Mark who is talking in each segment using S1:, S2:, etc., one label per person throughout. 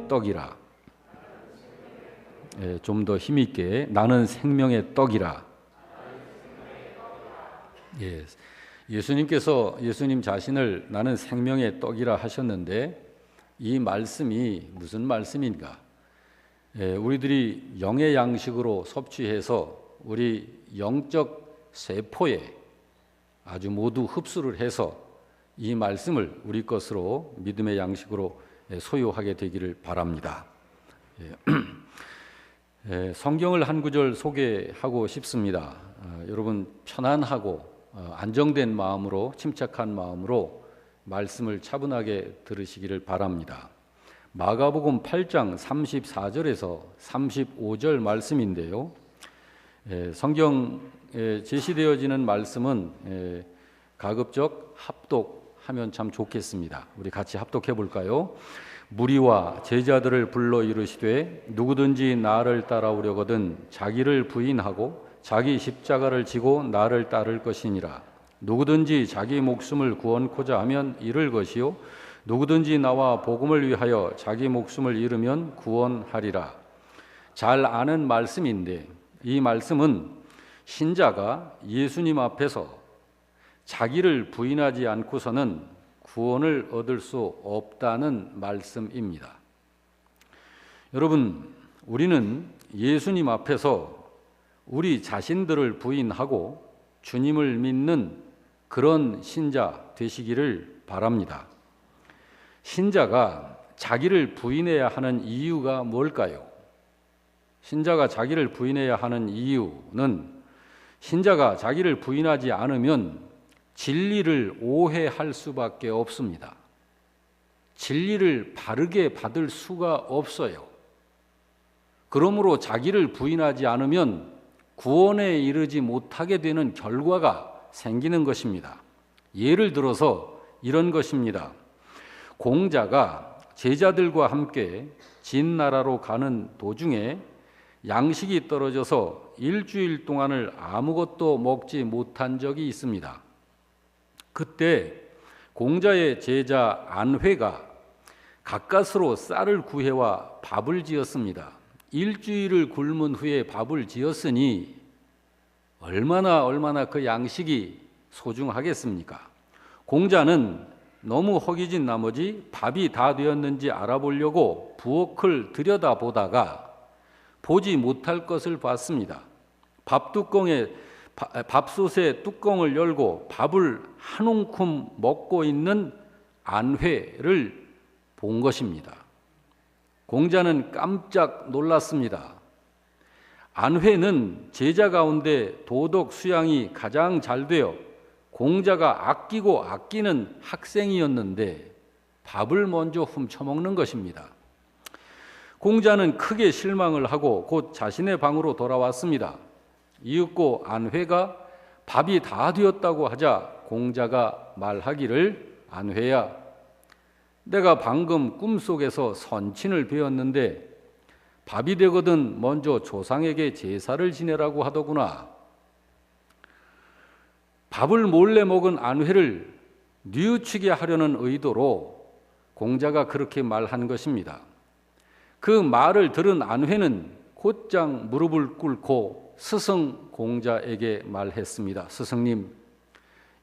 S1: 생명의 떡이라. 좀 더 힘있게 나는 생명의 떡이라. 예수님께서 예수님 자신을 나는 생명의 떡이라 하셨는데 이 말씀이 무슨 말씀인가? 우리들이 영의 양식으로 섭취해서 우리 영적 세포에 아주 모두 흡수를 해서 이 말씀을 우리 것으로 믿음의 양식으로 소유하게 되기를 바랍니다. 성경을 한 구절 소개하고 싶습니다. 여러분 편안하고 안정된 마음으로, 침착한 마음으로 말씀을 차분하게 들으시기를 바랍니다. 마가복음 8장 34절에서 35절 말씀인데요. 성경에 제시되어지는 말씀은 가급적 합독하면 참 좋겠습니다. 우리 같이 합독해 볼까요? 무리와 제자들을 불러 이르시되 누구든지 나를 따라오려거든 자기를 부인하고 자기 십자가를 지고 나를 따를 것이니라. 누구든지 자기 목숨을 구원코자 하면 잃을 것이요 누구든지 나와 복음을 위하여 자기 목숨을 잃으면 구원하리라. 잘 아는 말씀인데 이 말씀은 신자가 예수님 앞에서 자기를 부인하지 않고서는 구원을 얻을 수 없다는 말씀입니다. 여러분, 우리는 예수님 앞에서 우리 자신들을 부인하고 주님을 믿는 그런 신자 되시기를 바랍니다. 신자가 자기를 부인해야 하는 이유가 뭘까요? 신자가 자기를 부인해야 하는 이유는 신자가 자기를 부인하지 않으면 진리를 오해할 수밖에 없습니다. 진리를 바르게 받을 수가 없어요. 그러므로 자기를 부인하지 않으면 구원에 이르지 못하게 되는 결과가 생기는 것입니다. 예를 들어서 이런 것입니다. 공자가 제자들과 함께 진나라로 가는 도중에 양식이 떨어져서 일주일 동안을 아무것도 먹지 못한 적이 있습니다. 그때 공자의 제자 안회가 가까스로 쌀을 구해와 밥을 지었습니다. 일주일을 굶은 후에 밥을 지었으니 얼마나 그 양식이 소중하겠습니까? 공자는 너무 허기진 나머지 밥이 다 되었는지 알아보려고 부엌을 들여다보다가 보지 못할 것을 봤습니다. 밥솥의 뚜껑을 열고 밥을 한 움큼 먹고 있는 안회를 본 것입니다. 공자는 깜짝 놀랐습니다. 안회는 제자 가운데 도덕 수양이 가장 잘 되어 공자가 아끼고 아끼는 학생이었는데 밥을 먼저 훔쳐먹는 것입니다. 공자는 크게 실망을 하고 곧 자신의 방으로 돌아왔습니다. 이윽고 안회가 밥이 다 되었다고 하자 공자가 말하기를 안회야, 내가 방금 꿈속에서 선친을 배웠는데 밥이 되거든 먼저 조상에게 제사를 지내라고 하더구나. 밥을 몰래 먹은 안회를 뉘우치게 하려는 의도로 공자가 그렇게 말한 것입니다. 그 말을 들은 안회는 곧장 무릎을 꿇고 스승 공자에게 말했습니다. 스승님,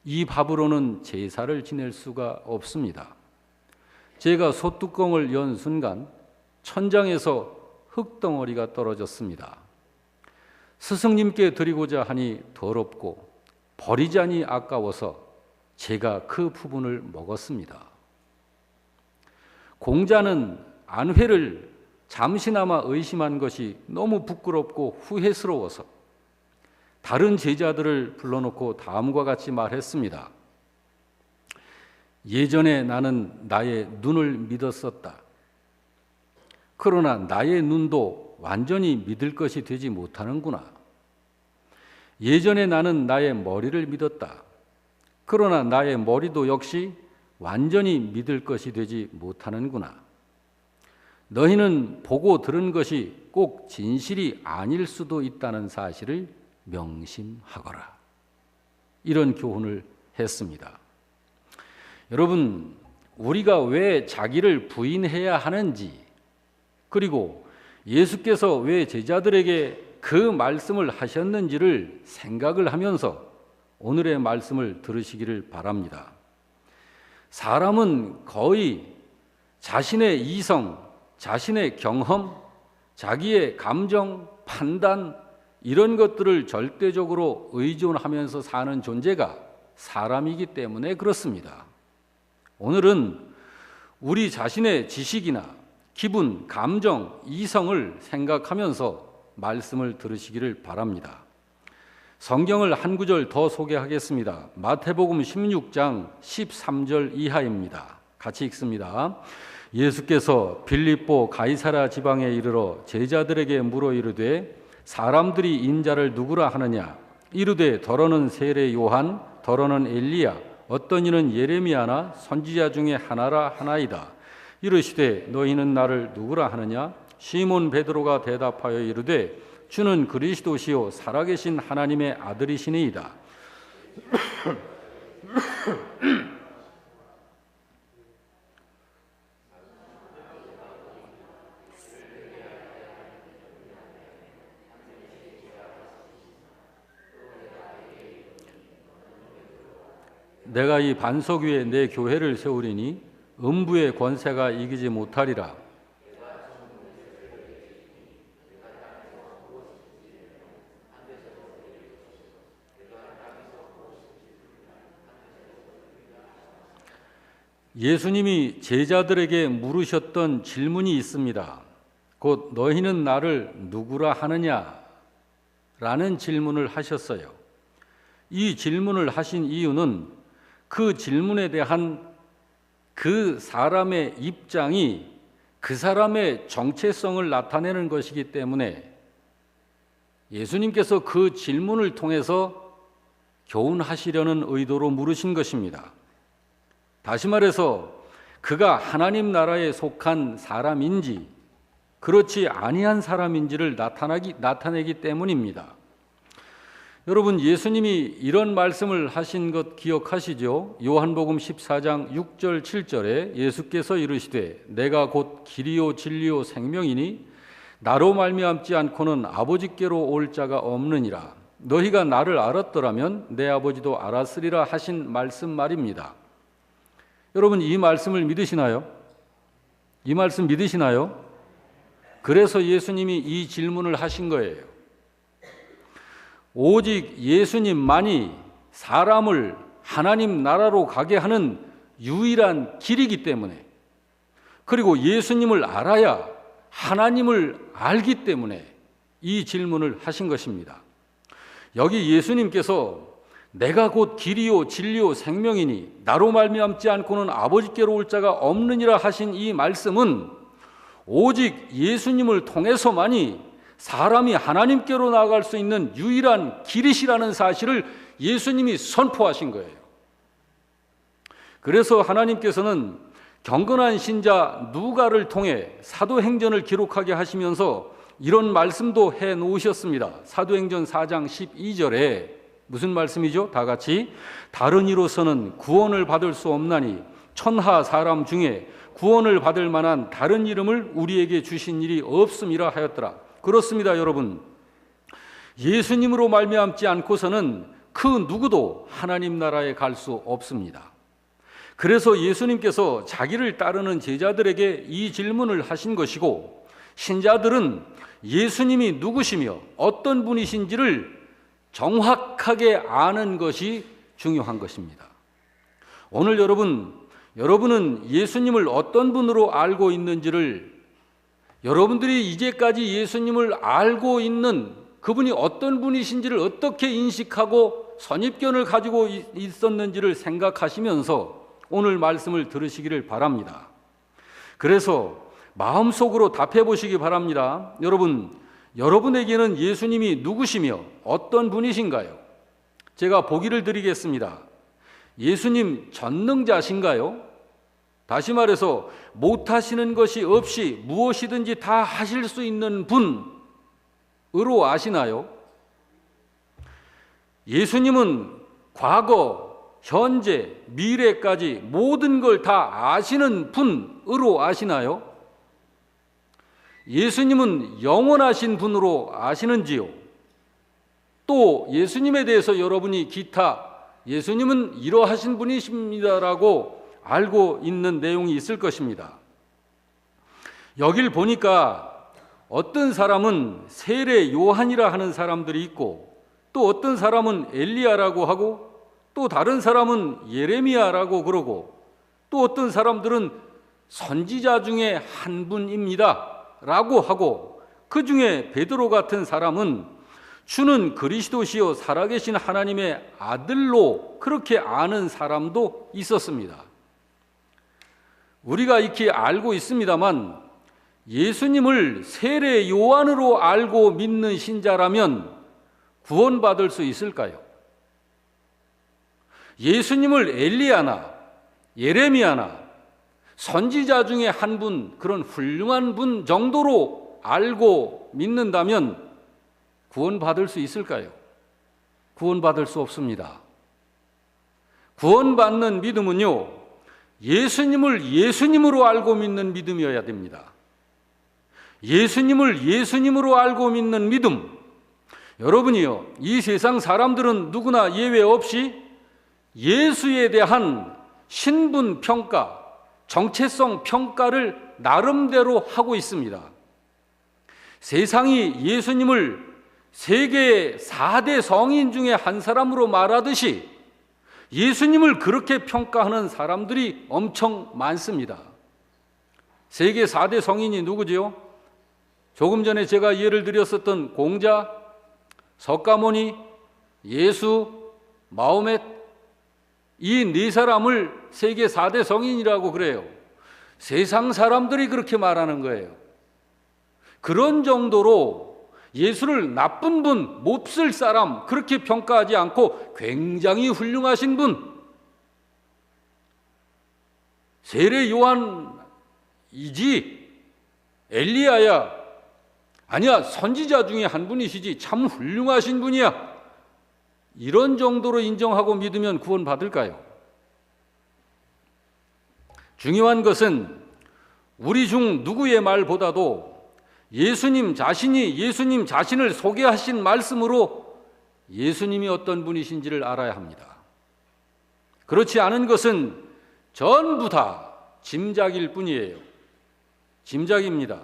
S1: 이 밥으로는 제사를 지낼 수가 없습니다. 제가 솥뚜껑을 연 순간 천장에서 흙덩어리가 떨어졌습니다. 스승님께 드리고자 하니 더럽고 버리자니 아까워서 제가 그 부분을 먹었습니다. 공자는 안회를 잠시나마 의심한 것이 너무 부끄럽고 후회스러워서 다른 제자들을 불러놓고 다음과 같이 말했습니다. 예전에 나는 나의 눈을 믿었었다. 그러나 나의 눈도 완전히 믿을 것이 되지 못하는구나. 예전에 나는 나의 머리를 믿었다. 그러나 나의 머리도 역시 완전히 믿을 것이 되지 못하는구나. 너희는 보고 들은 것이 꼭 진실이 아닐 수도 있다는 사실을 명심하거라. 이런 교훈을 했습니다. 여러분, 우리가 왜 자기를 부인해야 하는지 그리고 예수께서 왜 제자들에게 그 말씀을 하셨는지를 생각을 하면서 오늘의 말씀을 들으시기를 바랍니다. 사람은 거의 자신의 이성, 자신의 경험, 자기의 감정, 판단 이런 것들을 절대적으로 의존하면서 사는 존재가 사람이기 때문에 그렇습니다. 오늘은 우리 자신의 지식이나 기분, 감정, 이성을 생각하면서 말씀을 들으시기를 바랍니다. 성경을 한 구절 더 소개하겠습니다. 마태복음 16장 13절 이하입니다. 같이 읽습니다. 예수께서 빌립보 가이사랴 지방에 이르러 제자들에게 물어 이르되 사람들이 인자를 누구라 하느냐? 이르되 더러는 세례 요한, 더러는 엘리야, 어떤 이는 예레미야나 선지자 중에 하나라 하나이다. 이르시되 너희는 나를 누구라 하느냐? 시몬 베드로가 대답하여 이르되 주는 그리스도시요 살아계신 하나님의 아들이시니이다. 내가 이 반석 위에 내 교회를 세우리니 음부의 권세가 이기지 못하리라. 예수님이 제자들에게 물으셨던 질문이 있습니다. 곧 너희는 나를 누구라 하느냐? 라는 질문을 하셨어요. 이 질문을 하신 이유는 그 질문에 대한 그 사람의 입장이 그 사람의 정체성을 나타내는 것이기 때문에 예수님께서 그 질문을 통해서 교훈하시려는 의도로 물으신 것입니다. 다시 말해서 그가 하나님 나라에 속한 사람인지 그렇지 아니한 사람인지를 나타내기 때문입니다. 여러분, 예수님이 이런 말씀을 하신 것 기억하시죠? 요한복음 14장 6절 7절에 예수께서 이르시되 내가 곧 길이요 진리요 생명이니 나로 말미암지 않고는 아버지께로 올 자가 없느니라. 너희가 나를 알았더라면 내 아버지도 알았으리라 하신 말씀 말입니다. 여러분, 이 말씀을 믿으시나요? 이 말씀 믿으시나요? 그래서 예수님이 이 질문을 하신 거예요. 오직 예수님만이 사람을 하나님 나라로 가게 하는 유일한 길이기 때문에, 그리고 예수님을 알아야 하나님을 알기 때문에 이 질문을 하신 것입니다. 여기 예수님께서 내가 곧 길이요 진리요 생명이니 나로 말미암지 않고는 아버지께로 올 자가 없느니라 하신 이 말씀은 오직 예수님을 통해서만이 사람이 하나님께로 나아갈 수 있는 유일한 길이시라는 사실을 예수님이 선포하신 거예요. 그래서 하나님께서는 경건한 신자 누가를 통해 사도행전을 기록하게 하시면서 이런 말씀도 해 놓으셨습니다. 사도행전 4장 12절에 무슨 말씀이죠? 다 같이 다른 이로서는 구원을 받을 수 없나니 천하 사람 중에 구원을 받을 만한 다른 이름을 우리에게 주신 일이 없음이라 하였더라. 그렇습니다, 여러분. 예수님으로 말미암지 않고서는 그 누구도 하나님 나라에 갈 수 없습니다. 그래서 예수님께서 자기를 따르는 제자들에게 이 질문을 하신 것이고, 신자들은 예수님이 누구시며 어떤 분이신지를 정확하게 아는 것이 중요한 것입니다. 오늘 여러분은 예수님을 어떤 분으로 알고 있는지를, 여러분들이 이제까지 예수님을 알고 있는 그분이 어떤 분이신지를 어떻게 인식하고 선입견을 가지고 있었는지를 생각하시면서 오늘 말씀을 들으시기를 바랍니다. 그래서 마음속으로 답해 보시기 바랍니다. 여러분에게는 예수님이 누구시며 어떤 분이신가요? 제가 보기를 드리겠습니다. 예수님 전능자신가요? 다시 말해서 못하시는 것이 없이 무엇이든지 다 하실 수 있는 분으로 아시나요? 예수님은 과거, 현재, 미래까지 모든 걸 다 아시는 분으로 아시나요? 예수님은 영원하신 분으로 아시는지요? 또 예수님에 대해서 여러분이 기타 예수님은 이러하신 분이십니다라고 알고 있는 내용이 있을 것입니다. 여길 보니까 어떤 사람은 세례 요한이라 하는 사람들이 있고, 또 어떤 사람은 엘리야라고 하고, 또 다른 사람은 예레미야라고 그러고, 또 어떤 사람들은 선지자 중에 한 분입니다 라고 하고, 그 중에 베드로 같은 사람은 주는 그리스도시요 살아계신 하나님의 아들로 그렇게 아는 사람도 있었습니다. 우리가 익히 알고 있습니다만 예수님을 세례 요한으로 알고 믿는 신자라면 구원받을 수 있을까요? 예수님을 엘리야나 예레미야나 선지자 중에 한 분, 그런 훌륭한 분 정도로 알고 믿는다면 구원받을 수 있을까요? 구원받을 수 없습니다. 구원받는 믿음은요, 예수님을 예수님으로 알고 믿는 믿음이어야 됩니다. 예수님을 예수님으로 알고 믿는 믿음. 여러분이요, 이 세상 사람들은 누구나 예외 없이 예수에 대한 신분 평가, 정체성 평가를 나름대로 하고 있습니다. 세상이 예수님을 세계 4대 성인 중에 한 사람으로 말하듯이 예수님을 그렇게 평가하는 사람들이 엄청 많습니다. 세계 4대 성인이 누구지요? 조금 전에 제가 예를 드렸었던 공자, 석가모니, 예수, 마호멧, 이 네 사람을 세계 4대 성인이라고 그래요. 세상 사람들이 그렇게 말하는 거예요. 그런 정도로 예수를 나쁜 분, 몹쓸 사람 그렇게 평가하지 않고 굉장히 훌륭하신 분, 세례 요한이지 엘리야야, 아니야 선지자 중에 한 분이시지 참 훌륭하신 분이야, 이런 정도로 인정하고 믿으면 구원받을까요? 중요한 것은 우리 중 누구의 말보다도 예수님 자신이 예수님 자신을 소개하신 말씀으로 예수님이 어떤 분이신지를 알아야 합니다. 그렇지 않은 것은 전부 다 짐작일 뿐이에요. 짐작입니다.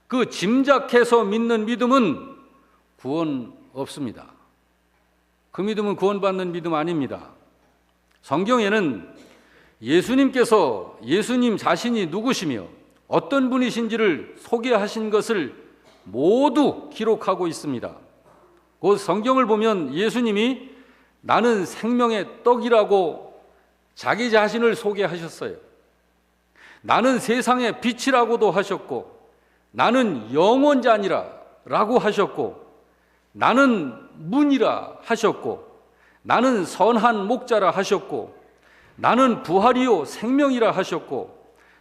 S1: 그 짐작해서 믿는 믿음은 구원 없습니다. 그 믿음은 구원받는 믿음 아닙니다. 성경에는 예수님께서 예수님 자신이 누구시며 어떤 분이신지를 소개하신 것을 모두 기록하고 있습니다. 그 성경을 보면 예수님이 나는 생명의 떡이라고 자기 자신을 소개하셨어요. 나는 세상의 빛이라고도 하셨고, 나는 영원자니라 라고 하셨고, 나는 문이라 하셨고, 나는 선한 목자라 하셨고, 나는 부활이요 생명이라 하셨고,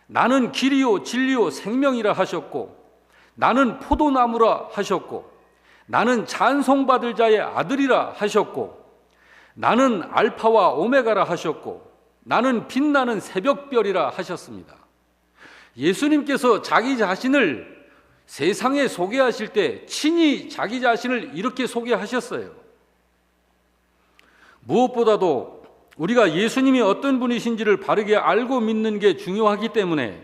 S1: 나는 길이요 진리요 생명이라 하셨고, 나는 포도나무라 하셨고, 나는 찬송받을 자의 아들이라 하셨고, 나는 알파와 오메가라 하셨고, 나는 빛나는 새벽별이라 하셨습니다. 예수님께서 자기 자신을 세상에 소개하실 때 친히 자기 자신을 이렇게 소개하셨어요. 무엇보다도 우리가 예수님이 어떤 분이신지를 바르게 알고 믿는 게 중요하기 때문에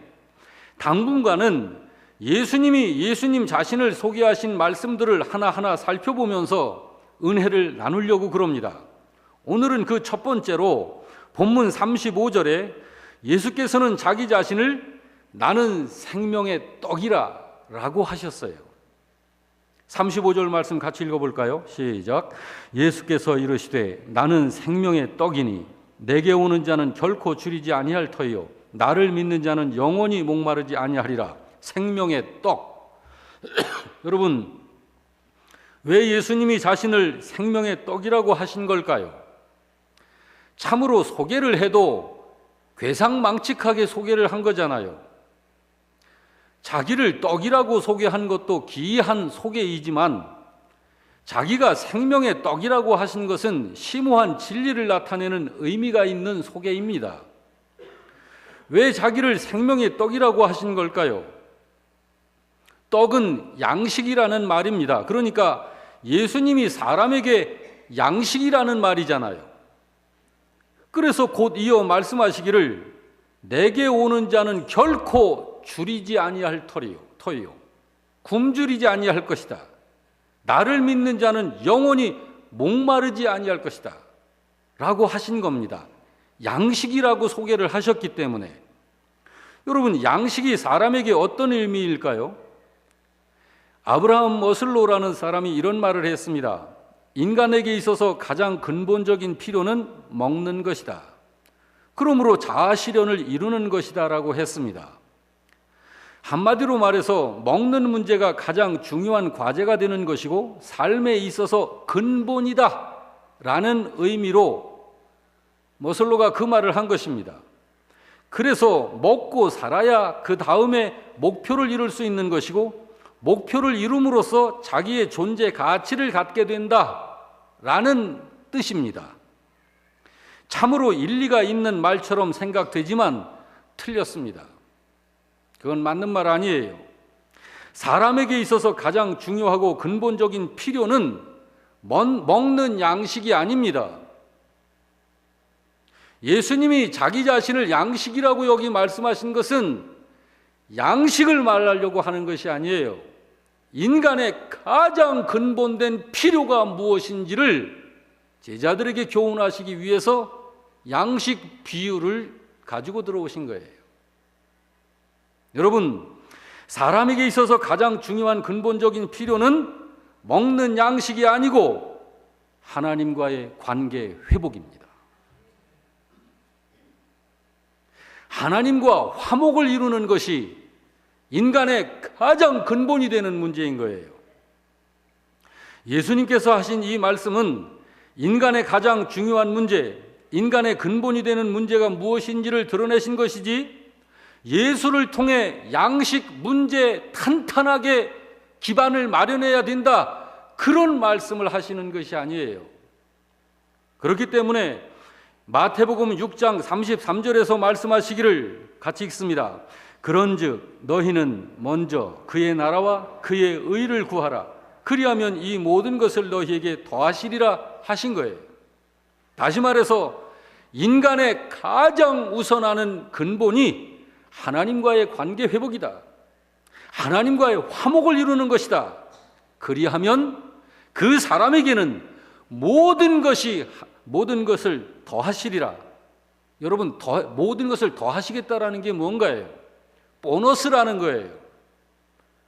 S1: 당분간은 예수님이 예수님 자신을 소개하신 말씀들을 하나하나 살펴보면서 은혜를 나누려고 그럽니다. 오늘은 그 첫 번째로 본문 35절에 예수께서는 자기 자신을 나는 생명의 떡이라 라고 하셨어요. 35절 말씀 같이 읽어볼까요? 시작. 예수께서 이르시되 나는 생명의 떡이니 내게 오는 자는 결코 줄이지 아니할 터이요 나를 믿는 자는 영원히 목마르지 아니하리라. 생명의 떡. 여러분, 왜 예수님이 자신을 생명의 떡이라고 하신 걸까요? 참으로 소개를 해도 괴상망측하게 소개를 한 거잖아요. 자기를 떡이라고 소개한 것도 기이한 소개이지만 자기가 생명의 떡이라고 하신 것은 심오한 진리를 나타내는 의미가 있는 소개입니다. 왜 자기를 생명의 떡이라고 하신 걸까요? 떡은 양식이라는 말입니다. 그러니까 예수님이 사람에게 양식이라는 말이잖아요. 그래서 곧 이어 말씀하시기를 내게 오는 자는 결코 줄이지 아니할 터이요 굶주리지 아니할 것이다. 나를 믿는 자는 영원히 목마르지 아니할 것이다 라고 하신 겁니다. 양식이라고 소개를 하셨기 때문에. 여러분, 양식이 사람에게 어떤 의미일까요? 아브라함 머슬로라는 사람이 이런 말을 했습니다. 인간에게 있어서 가장 근본적인 필요는 먹는 것이다. 그러므로 자아실현을 이루는 것이다 라고 했습니다. 한마디로 말해서 먹는 문제가 가장 중요한 과제가 되는 것이고 삶에 있어서 근본이다 라는 의미로 머슬로가 그 말을 한 것입니다. 그래서 먹고 살아야 그 다음에 목표를 이룰 수 있는 것이고 목표를 이룸으로써 자기의 존재 가치를 갖게 된다라는 뜻입니다. 참으로 일리가 있는 말처럼 생각되지만 틀렸습니다. 그건 맞는 말 아니에요. 사람에게 있어서 가장 중요하고 근본적인 필요는 먹는 양식이 아닙니다. 예수님이 자기 자신을 양식이라고 여기 말씀하신 것은 양식을 말하려고 하는 것이 아니에요. 인간의 가장 근본된 필요가 무엇인지를 제자들에게 교훈하시기 위해서 양식 비유를 가지고 들어오신 거예요. 여러분, 사람에게 있어서 가장 중요한 근본적인 필요는 먹는 양식이 아니고 하나님과의 관계 회복입니다. 하나님과 화목을 이루는 것이 인간의 가장 근본이 되는 문제인 거예요. 예수님께서 하신 이 말씀은 인간의 가장 중요한 문제, 인간의 근본이 되는 문제가 무엇인지를 드러내신 것이지 예수를 통해 양식 문제 탄탄하게 기반을 마련해야 된다, 그런 말씀을 하시는 것이 아니에요. 그렇기 때문에 마태복음 6장 33절에서 말씀하시기를 같이 읽습니다. 그런즉 너희는 먼저 그의 나라와 그의 의를 구하라. 그리하면 이 모든 것을 너희에게 더하시리라 하신 거예요. 다시 말해서 인간의 가장 우선하는 근본이 하나님과의 관계 회복이다. 하나님과의 화목을 이루는 것이다. 그리하면 그 사람에게는 모든 것을 더하시리라. 여러분, 모든 것을 더하시겠다라는 게 뭔가요? 보너스라는 거예요.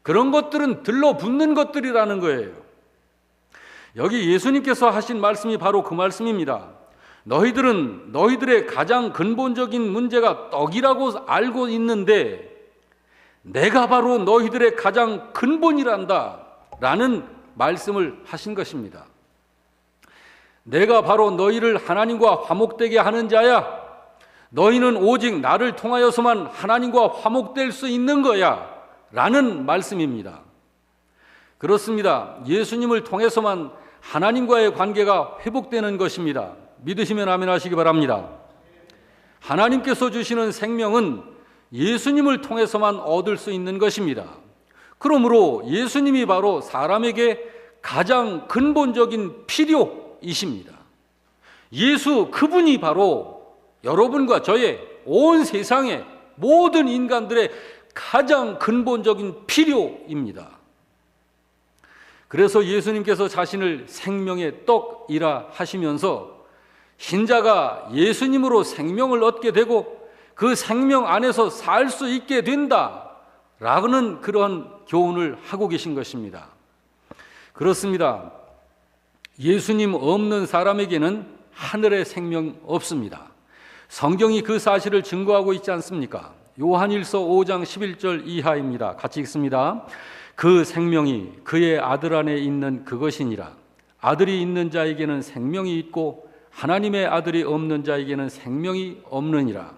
S1: 그런 것들은 들러붙는 것들이라는 거예요. 여기 예수님께서 하신 말씀이 바로 그 말씀입니다. 너희들은 너희들의 가장 근본적인 문제가 떡이라고 알고 있는데 내가 바로 너희들의 가장 근본이란다 라는 말씀을 하신 것입니다. 내가 바로 너희를 하나님과 화목되게 하는 자야. 너희는 오직 나를 통하여서만 하나님과 화목될 수 있는 거야 라는 말씀입니다. 그렇습니다. 예수님을 통해서만 하나님과의 관계가 회복되는 것입니다. 믿으시면 아멘 하시기 바랍니다. 하나님께서 주시는 생명은 예수님을 통해서만 얻을 수 있는 것입니다. 그러므로 예수님이 바로 사람에게 가장 근본적인 필요이십니다. 예수 그분이 바로 여러분과 저의 온 세상의 모든 인간들의 가장 근본적인 필요입니다. 그래서 예수님께서 자신을 생명의 떡이라 하시면서 신자가 예수님으로 생명을 얻게 되고 그 생명 안에서 살 수 있게 된다라는 그런 교훈을 하고 계신 것입니다. 그렇습니다. 예수님 없는 사람에게는 하늘의 생명 없습니다. 성경이 그 사실을 증거하고 있지 않습니까? 요한일서 5장 11절 이하입니다. 같이 읽습니다. 그 생명이 그의 아들 안에 있는 그것이니라. 아들이 있는 자에게는 생명이 있고 하나님의 아들이 없는 자에게는 생명이 없느니라.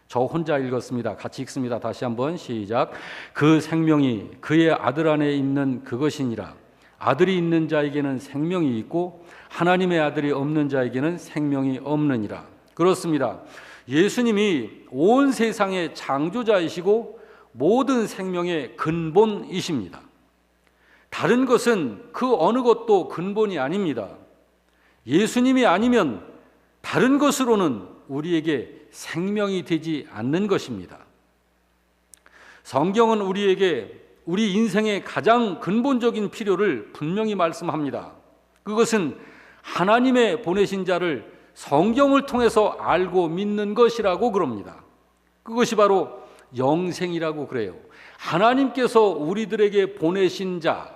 S1: 저 혼자 읽었습니다. 같이 읽습니다. 다시 한번 시작. 그 생명이 그의 아들 안에 있는 그것이니라. 아들이 있는 자에게는 생명이 있고 하나님의 아들이 없는 자에게는 생명이 없느니라. 그렇습니다. 예수님이 온 세상의 창조자이시고 모든 생명의 근본이십니다. 다른 것은 그 어느 것도 근본이 아닙니다. 예수님이 아니면 다른 것으로는 우리에게 생명이 되지 않는 것입니다. 성경은 우리에게 우리 인생의 가장 근본적인 필요를 분명히 말씀합니다. 그것은 하나님의 보내신 자를 성경을 통해서 알고 믿는 것이라고 그럽니다. 그것이 바로 영생이라고 그래요. 하나님께서 우리들에게 보내신 자,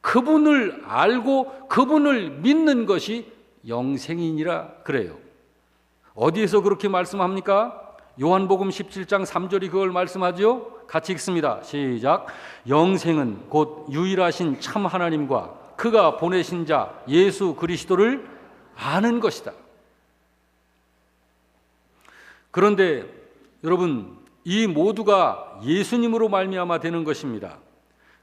S1: 그분을 알고 그분을 믿는 것이 영생이니라 그래요. 어디에서 그렇게 말씀합니까? 요한복음 17장 3절이 그걸 말씀하죠. 같이 읽습니다. 시작. 영생은 곧 유일하신 참 하나님과 그가 보내신 자 예수 그리스도를 아는 것이다. 그런데 여러분, 이 모두가 예수님으로 말미암아 되는 것입니다.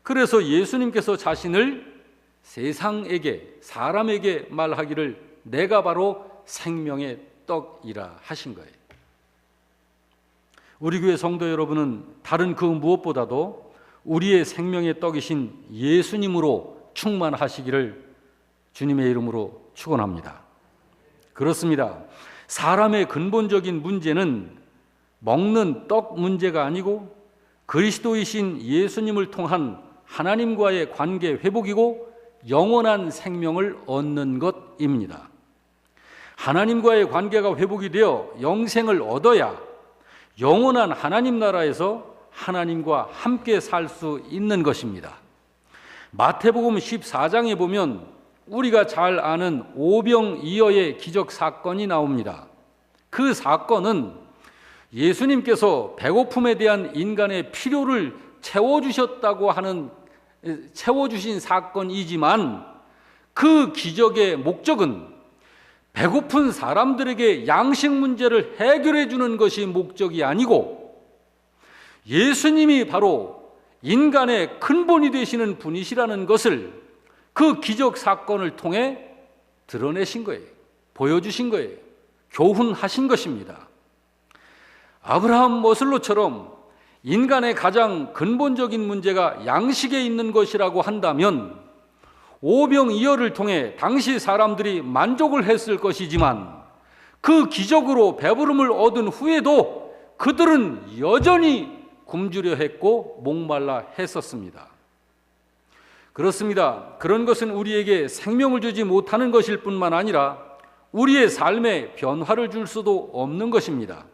S1: 그래서 예수님께서 자신을 세상에게, 사람에게 말하기를 내가 바로 생명의 떡이라 하신 거예요. 우리 교회 성도 여러분은 다른 그 무엇보다도 우리의 생명의 떡이신 예수님으로 충만하시기를 주님의 이름으로 축원합니다. 그렇습니다. 사람의 근본적인 문제는 먹는 떡 문제가 아니고 그리스도이신 예수님을 통한 하나님과의 관계 회복이고 영원한 생명을 얻는 것입니다. 하나님과의 관계가 회복이 되어 영생을 얻어야 영원한 하나님 나라에서 하나님과 함께 살 수 있는 것입니다. 마태복음 14장에 보면 우리가 잘 아는 오병이어의 기적 사건이 나옵니다. 그 사건은 예수님께서 배고픔에 대한 인간의 필요를 채워주신 사건이지만 그 기적의 목적은 배고픈 사람들에게 양식 문제를 해결해 주는 것이 목적이 아니고 예수님이 바로 인간의 근본이 되시는 분이시라는 것을 그 기적 사건을 통해 드러내신 거예요. 보여주신 거예요. 교훈하신 것입니다. 아브라함 머슬로처럼 인간의 가장 근본적인 문제가 양식에 있는 것이라고 한다면 오병이어를 통해 당시 사람들이 만족을 했을 것이지만 그 기적으로 배부름을 얻은 후에도 그들은 여전히 굶주려 했고 목말라 했었습니다. 그렇습니다. 그런 것은 우리에게 생명을 주지 못하는 것일 뿐만 아니라 우리의 삶에 변화를 줄 수도 없는 것입니다.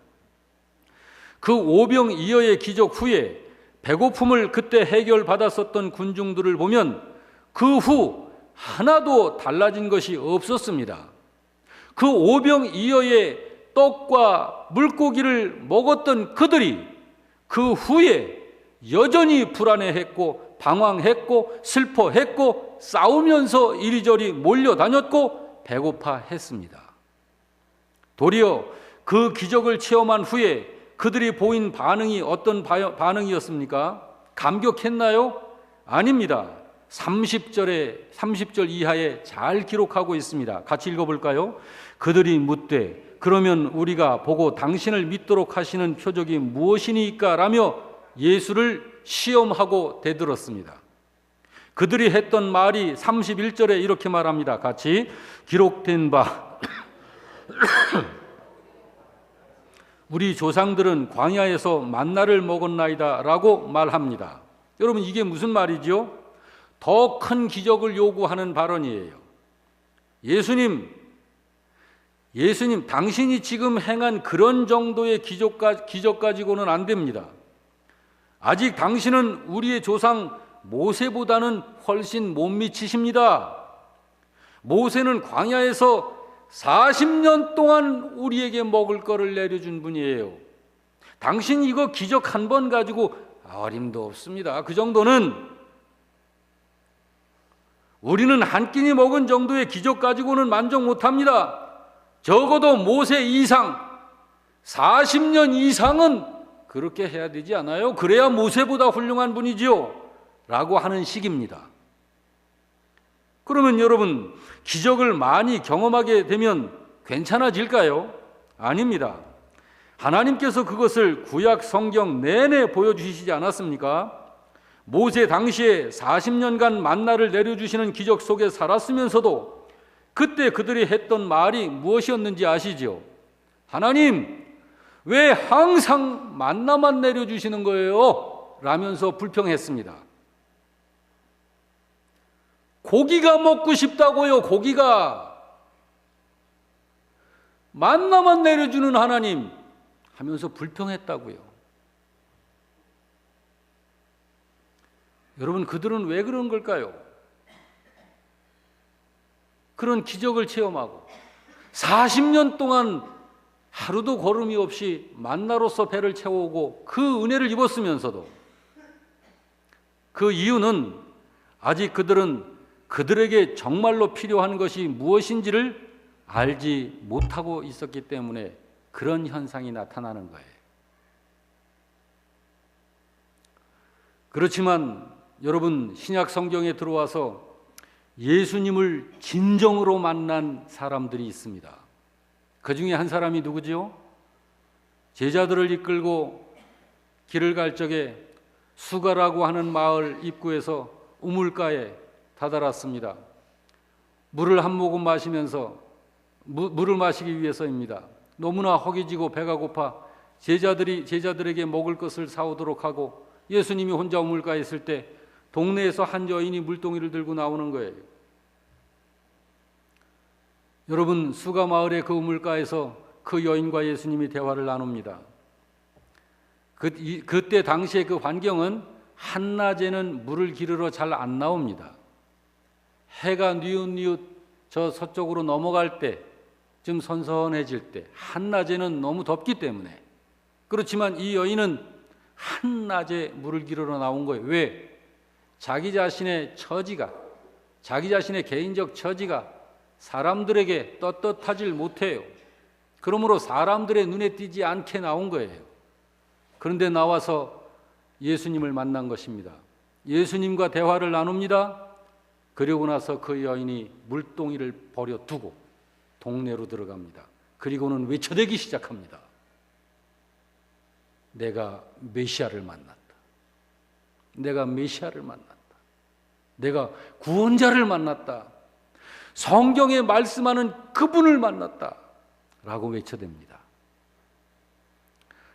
S1: 그 오병이어의 기적 후에 배고픔을 그때 해결받았었던 군중들을 보면 그 후 하나도 달라진 것이 없었습니다. 그 오병이어의 떡과 물고기를 먹었던 그들이 그 후에 여전히 불안해했고 방황했고 슬퍼했고 싸우면서 이리저리 몰려다녔고 배고파했습니다. 도리어 그 기적을 체험한 후에 그들이 보인 반응이 어떤 반응이었습니까? 감격했나요? 아닙니다. 30절 이하에 잘 기록하고 있습니다. 같이 읽어볼까요? 그들이 묻되 그러면 우리가 보고 당신을 믿도록 하시는 표적이 무엇이니까? 라며 예수를 시험하고 대들었습니다. 그들이 했던 말이 31절에 이렇게 말합니다. 같이 기록된 바 우리 조상들은 광야에서 만나를 먹었나이다 라고 말합니다. 여러분, 이게 무슨 말이죠? 더 큰 기적을 요구하는 발언이에요. 예수님, 당신이 지금 행한 그런 정도의 기적 가지고는 안 됩니다. 아직 당신은 우리의 조상 모세보다는 훨씬 못 미치십니다. 모세는 광야에서 40년 동안 우리에게 먹을 거를 내려준 분이에요. 당신 이거 기적 한 번 가지고 어림도 없습니다. 그 정도는 우리는 한 끼니 먹은 정도의 기적 가지고는 만족 못합니다. 적어도 모세 이상 40년 이상은 그렇게 해야 되지 않아요? 그래야 모세보다 훌륭한 분이지요 라고 하는 식입니다. 그러면 여러분, 기적을 많이 경험하게 되면 괜찮아질까요? 아닙니다. 하나님께서 그것을 구약 성경 내내 보여주시지 않았습니까? 모세 당시에 40년간 만나를 내려주시는 기적 속에 살았으면서도 그때 그들이 했던 말이 무엇이었는지 아시죠? 하나님, 왜 항상 만나만 내려주시는 거예요? 라면서 불평했습니다. 고기가 먹고 싶다고요, 고기가. 만나만 내려주는 하나님 하면서 불평했다고요. 여러분, 그들은 왜 그런 걸까요? 그런 기적을 체험하고 40년 동안 하루도 걸음이 없이 만나로서 배를 채워오고 그 은혜를 입었으면서도 그 이유는 아직 그들은 그들에게 정말로 필요한 것이 무엇인지를 알지 못하고 있었기 때문에 그런 현상이 나타나는 거예요. 그렇지만 여러분, 신약 성경에 들어와서 예수님을 진정으로 만난 사람들이 있습니다. 그 중에 한 사람이 누구지요? 제자들을 이끌고 길을 갈 적에 수가라고 하는 마을 입구에서 우물가에 다다랐습니다. 물을 한 모금 마시면서 물을 마시기 위해서입니다. 너무나 허기지고 배가 고파 제자들에게 먹을 것을 사오도록 하고 예수님이 혼자 우물가에 있을 때 동네에서 한 여인이 물동이를 들고 나오는 거예요. 여러분, 수가 마을의 그 우물가에서 그 여인과 예수님이 대화를 나눕니다. 그때 당시의 그 환경은 한낮에는 물을 기르러 잘 안 나옵니다. 해가 뉘웃뉘웃 저 서쪽으로 넘어갈 때, 좀 선선해질 때, 한낮에는 너무 덥기 때문에. 그렇지만 이 여인은 한낮에 물을 기르러 나온 거예요. 왜? 자기 자신의 처지가, 자기 자신의 개인적 처지가 사람들에게 떳떳하질 못해요. 그러므로 사람들의 눈에 띄지 않게 나온 거예요. 그런데 나와서 예수님을 만난 것입니다. 예수님과 대화를 나눕니다. 그리고 나서 그 여인이 물동이를 버려두고 동네로 들어갑니다. 그리고는 외쳐대기 시작합니다. 내가 메시아를 만났다. 내가 메시아를 만났다. 내가 구원자를 만났다. 성경에 말씀하는 그분을 만났다. 라고 외쳐댑니다.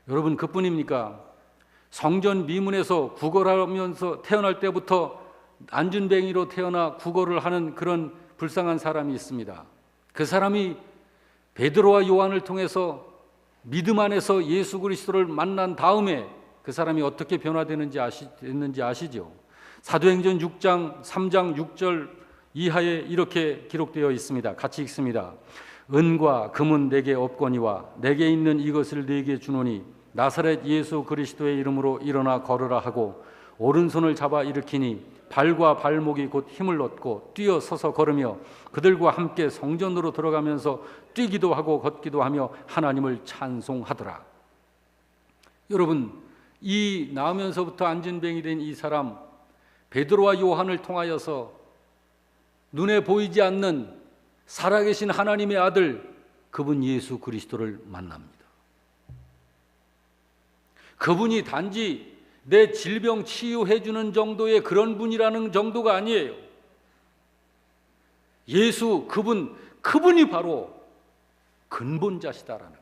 S1: 여러분, 그뿐입니까? 성전 미문에서 구걸하면서 태어날 때부터 안준뱅이로 태어나 구걸을 하는 그런 불쌍한 사람이 있습니다. 그 사람이 베드로와 요한을 통해서 믿음 안에서 예수 그리스도를 만난 다음에 그 사람이 어떻게 변화되는지 아시죠? 사도행전 6장 3장 6절 이하에 이렇게 기록되어 있습니다. 같이 읽습니다. 은과 금은 내게 없거니와 내게 있는 이것을 네게 주노니 나사렛 예수 그리스도의 이름으로 일어나 걸으라 하고 오른손을 잡아 일으키니 발과 발목이 곧 힘을 얻고 뛰어 서서 걸으며 그들과 함께 성전으로 들어가면서 뛰기도 하고 걷기도 하며 하나님을 찬송하더라. 여러분, 이 나오면서부터 안진뱅이 된 이 사람 베드로와 요한을 통하여서 눈에 보이지 않는 살아계신 하나님의 아들 그분 예수 그리스도를 만납니다. 그분이 단지 내 질병 치유해 주는 정도의 그런 분이라는 정도가 아니에요. 예수 그분이 바로 근본자시다라는 거.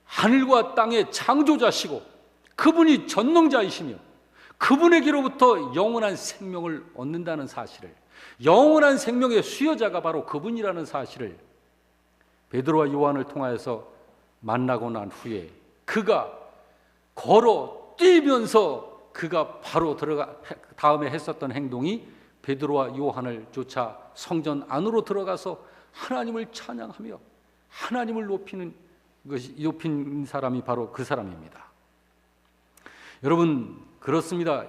S1: 하늘과 땅의 창조자시고 그분이 전능자이시며 그분에게로부터 영원한 생명을 얻는다는 사실을, 영원한 생명의 수여자가 바로 그분이라는 사실을 베드로와 요한을 통하여서 만나고 난 후에 그가 걸어 뛰면서 그가 바로 다음에 했었던 행동이 베드로와 요한을 쫓아 성전 안으로 들어가서 하나님을 찬양하며 하나님을 높인 사람이 바로 그 사람입니다. 여러분, 그렇습니다.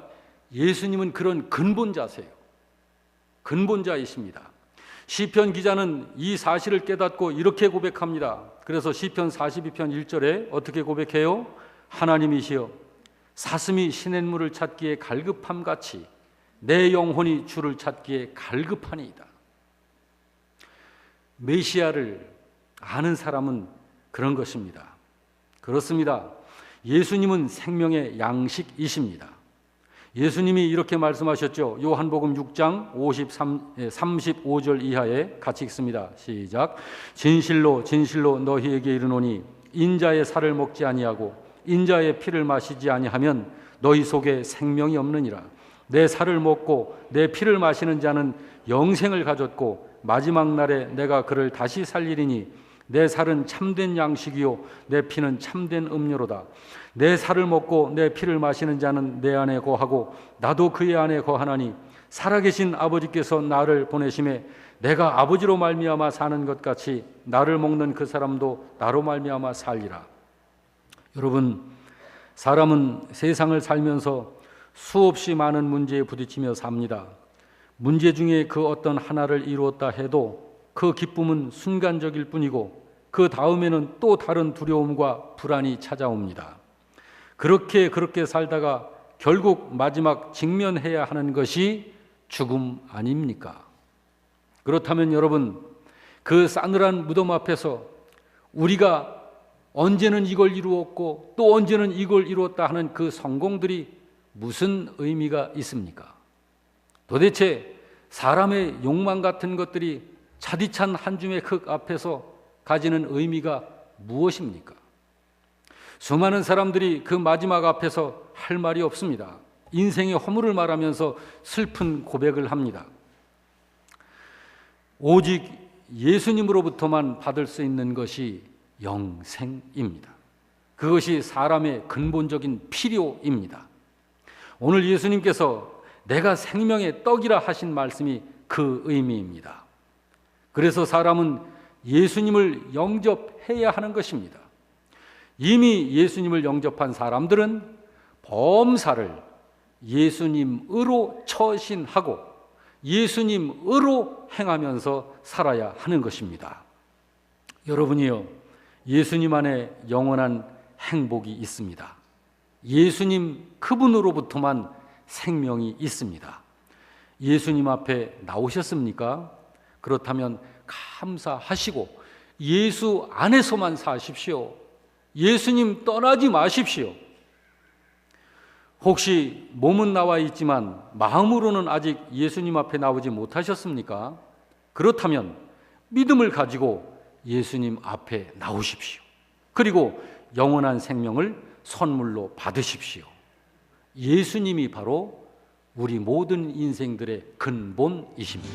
S1: 예수님은 그런 근본자세요. 근본자이십니다. 시편 기자는 이 사실을 깨닫고 이렇게 고백합니다. 그래서 시편 42편 1절에 어떻게 고백해요? 하나님이시여 사슴이 시냇물을 찾기에 갈급함같이 내 영혼이 주를 찾기에 갈급하니이다. 메시아를 아는 사람은 그런 것입니다. 그렇습니다. 예수님은 생명의 양식이십니다. 예수님이 이렇게 말씀하셨죠. 요한복음 6장 35절 이하에 같이 읽습니다. 시작. 진실로 진실로 너희에게 이르노니 인자의 살을 먹지 아니하고 인자의 피를 마시지 아니하면 너희 속에 생명이 없느니라. 내 살을 먹고 내 피를 마시는 자는 영생을 가졌고 마지막 날에 내가 그를 다시 살리리니 내 살은 참된 양식이요 내 피는 참된 음료로다. 내 살을 먹고 내 피를 마시는 자는 내 안에 거하고 나도 그의 안에 거하나니 살아계신 아버지께서 나를 보내심에 내가 아버지로 말미암아 사는 것 같이 나를 먹는 그 사람도 나로 말미암아 살리라. 여러분, 사람은 세상을 살면서 수없이 많은 문제에 부딪히며 삽니다. 문제 중에 그 어떤 하나를 이루었다 해도 그 기쁨은 순간적일 뿐이고 그 다음에는 또 다른 두려움과 불안이 찾아옵니다. 그렇게 살다가 결국 마지막 직면해야 하는 것이 죽음 아닙니까? 그렇다면 여러분, 그 싸늘한 무덤 앞에서 우리가 언제는 이걸 이루었고 또 언제는 이걸 이루었다 하는 그 성공들이 무슨 의미가 있습니까? 도대체 사람의 욕망 같은 것들이 차디찬 한 줌의 흙 앞에서 가지는 의미가 무엇입니까? 수많은 사람들이 그 마지막 앞에서 할 말이 없습니다. 인생의 허물을 말하면서 슬픈 고백을 합니다. 오직 예수님으로부터만 받을 수 있는 것이 영생입니다. 그것이 사람의 근본적인 필요입니다. 오늘 예수님께서 내가 생명의 떡이라 하신 말씀이 그 의미입니다. 그래서 사람은 예수님을 영접해야 하는 것입니다. 이미 예수님을 영접한 사람들은 범사를 예수님으로 처신하고 예수님으로 행하면서 살아야 하는 것입니다. 여러분이요, 예수님 안에 영원한 행복이 있습니다. 예수님 그분으로부터만 생명이 있습니다. 예수님 앞에 나오셨습니까? 그렇다면 감사하시고 예수 안에서만 사십시오. 예수님 떠나지 마십시오. 혹시 몸은 나와 있지만 마음으로는 아직 예수님 앞에 나오지 못하셨습니까? 그렇다면 믿음을 가지고 예수님 앞에 나오십시오. 그리고 영원한 생명을 선물로 받으십시오. 예수님이 바로 우리 모든 인생들의 근본이십니다.